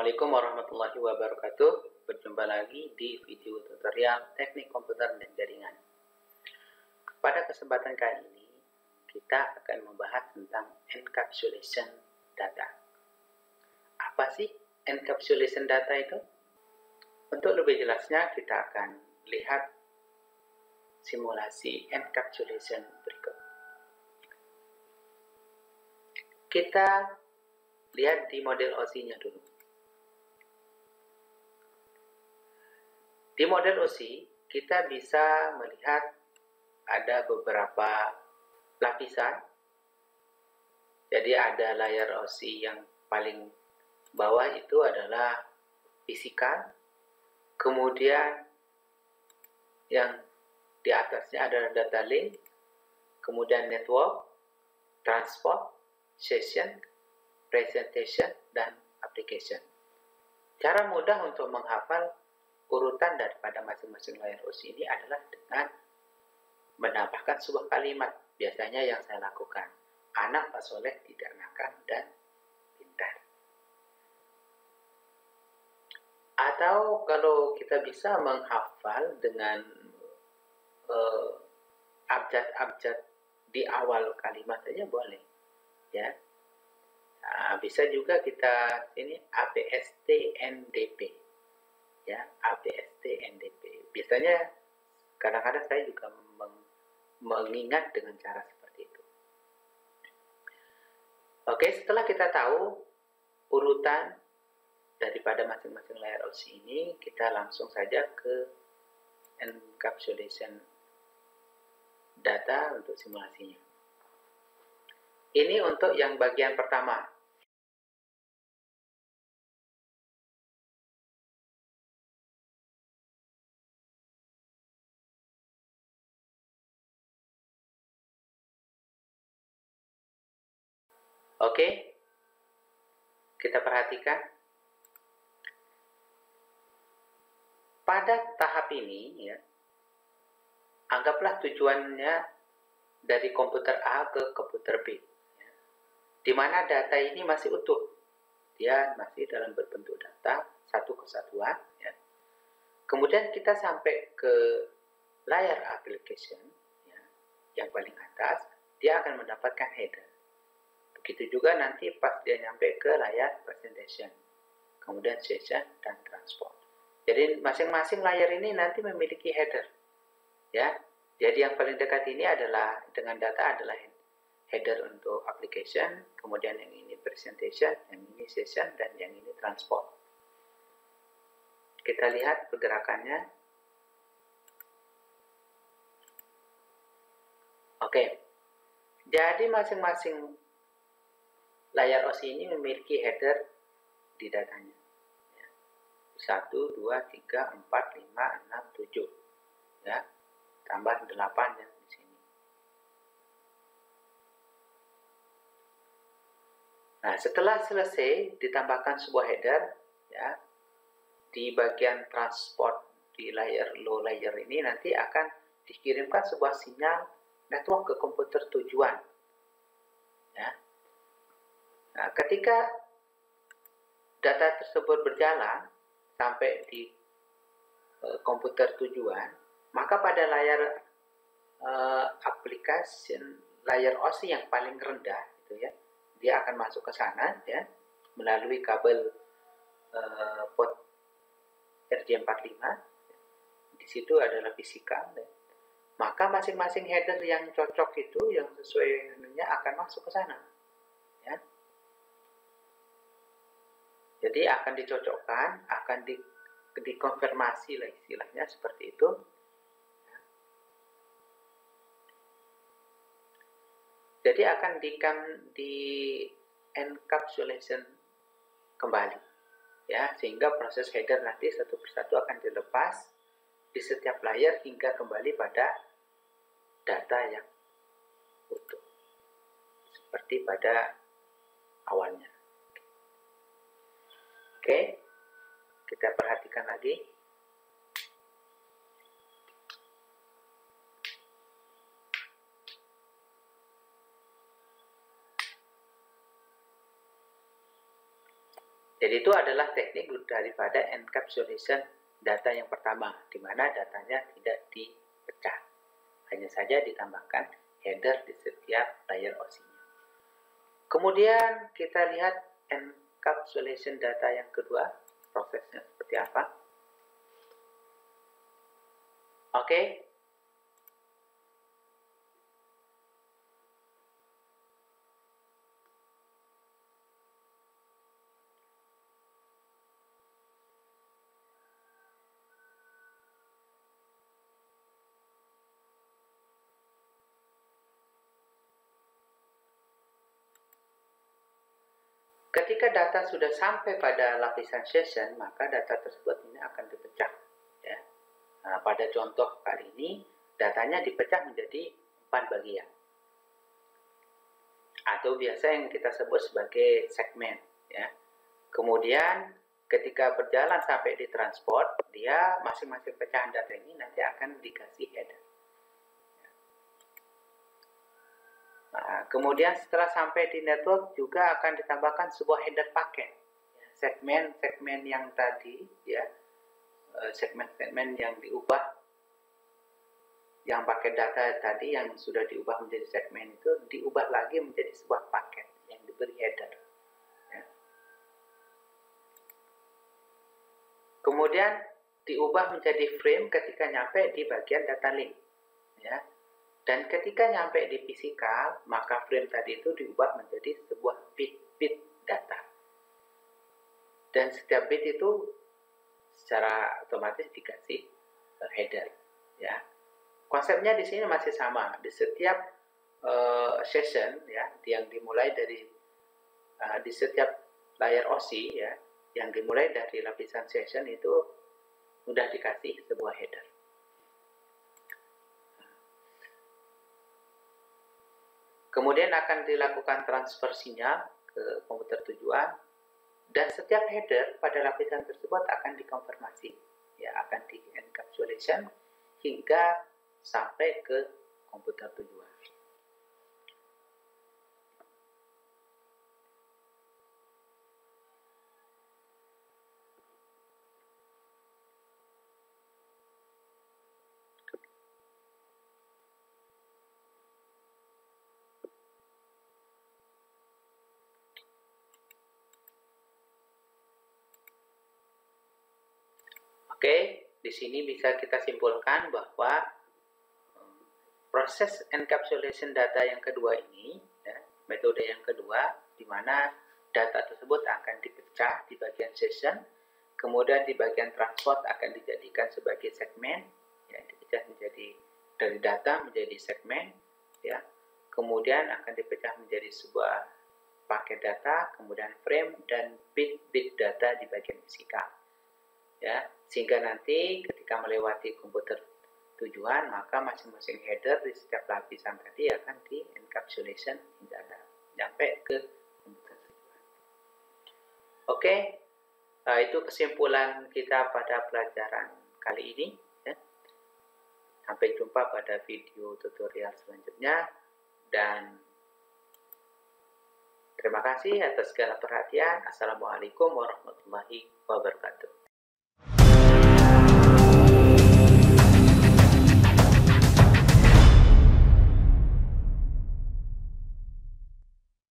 Assalamualaikum warahmatullahi wabarakatuh. Berjumpa lagi di video tutorial teknik komputer dan jaringan. Pada kesempatan kali ini, kita akan membahas tentang encapsulation data. Apa sih encapsulation data itu? Untuk lebih jelasnya, kita akan lihat simulasi encapsulation berikut. Kita lihat di model OSI-nya dulu. Di model OSI, kita bisa melihat ada beberapa lapisan. Jadi ada layar OSI yang paling bawah itu adalah physical, kemudian yang di atasnya adalah data link, kemudian network, transport, session, presentation, dan application. Cara mudah untuk menghafal urutan daripada masing-masing layar OSI ini adalah dengan menambahkan sebuah kalimat. Biasanya yang saya lakukan, anak Pak Soleh tidak nakal dan pintar. Atau kalau kita bisa menghafal dengan abjad-abjad di awal kalimat saja boleh, ya. Nah, bisa juga kita ini ABSTNDP, ya, ABSTNDP. Biasanya kadang-kadang saya juga mengingat dengan cara seperti itu. Oke, setelah kita tahu urutan daripada masing-masing layar OSI ini, kita langsung saja ke encapsulation data untuk simulasinya. Ini untuk yang bagian pertama. Oke, kita perhatikan. Pada tahap ini, ya, anggaplah tujuannya dari komputer A ke komputer B, ya, di mana data ini masih utuh, dia masih dalam berbentuk data satu kesatuan. Ya. Kemudian kita sampai ke layar application, ya, yang paling atas, dia akan mendapatkan header. Begitu juga nanti pas dia nyampe ke layar presentation, kemudian session dan transport. Jadi masing-masing layar ini nanti memiliki header, ya. Jadi yang paling dekat ini adalah dengan data adalah header untuk application, kemudian yang ini presentation, yang ini session, dan yang ini transport. Kita lihat pergerakannya. Oke, jadi masing-masing layar OSI ini memiliki header di datanya. 1, 2, 3, 4, 5, 6, 7. Ya, tambah 8 ya di sini. Nah, setelah selesai ditambahkan sebuah header, ya, di bagian transport di layar low layer ini nanti akan dikirimkan sebuah sinyal network ke komputer tujuan. Ya. Nah, ketika data tersebut berjalan sampai di komputer tujuan, maka pada layar application, layar OSI yang paling rendah, itu ya, dia akan masuk ke sana, ya, melalui kabel port RJ45. Di situ adalah fisikal. Ya. Maka masing-masing header yang cocok itu, yang sesuai ininya akan masuk ke sana. Ya. Jadi akan dicocokkan, akan dikonfirmasi lah istilahnya seperti itu. Jadi akan di encapsulation kembali, ya, sehingga proses header nanti satu persatu akan dilepas di setiap layar hingga kembali pada data yang utuh seperti pada awalnya. Oke, kita perhatikan lagi. Jadi itu adalah teknik daripada encapsulation data yang pertama, di mana datanya tidak dipecah. Hanya saja ditambahkan header di setiap layer OSI-nya. Kemudian kita lihat encapsulation data yang kedua, prosesnya seperti apa. Oke. Ketika data sudah sampai pada lapisan session, maka data tersebut ini akan dipecah. Ya. Nah, pada contoh kali ini, datanya dipecah menjadi 4 bagian. Atau biasa yang kita sebut sebagai segmen. Ya. Kemudian ketika berjalan sampai di transport, dia masing-masing pecahan data ini nanti akan dikasih header. Nah, kemudian setelah sampai di network juga akan ditambahkan sebuah header paket. Segmen-segmen yang tadi, ya, segmen-segmen yang diubah, yang paket data tadi yang sudah diubah menjadi segmen itu diubah lagi menjadi sebuah paket yang diberi header. Ya. Kemudian diubah menjadi frame ketika nyampe di bagian data link. Ya. Dan ketika nyampe di physical, maka frame tadi itu diubah menjadi sebuah bit data. Dan setiap bit itu secara otomatis dikasih header. Ya, konsepnya di sini masih sama. Di setiap session, ya, yang dimulai dari di setiap layar OSI, ya, yang dimulai dari lapisan session itu sudah dikasih sebuah header. Kemudian akan dilakukan transfer sinyal ke komputer tujuan, dan setiap header pada lapisan tersebut akan dikonfirmasi, ya, akan di encapsulation hingga sampai ke komputer tujuan. Oke, di sini bisa kita simpulkan bahwa proses encapsulation data yang kedua ini, ya, metode yang kedua, di mana data tersebut akan dipecah di bagian session, kemudian di bagian transport akan dijadikan sebagai segmen, ya, dipecah menjadi dari data menjadi segmen, ya, kemudian akan dipecah menjadi sebuah paket data, kemudian frame dan bit data di bagian fisikal. Ya, sehingga nanti ketika melewati komputer tujuan, maka masing-masing header di setiap lapisan tadi akan di encapsulation hingga sampai ke komputer tujuan. Oke, itu kesimpulan kita pada pelajaran kali ini. Ya. Sampai jumpa pada video tutorial selanjutnya, dan terima kasih atas segala perhatian. Assalamualaikum warahmatullahi wabarakatuh.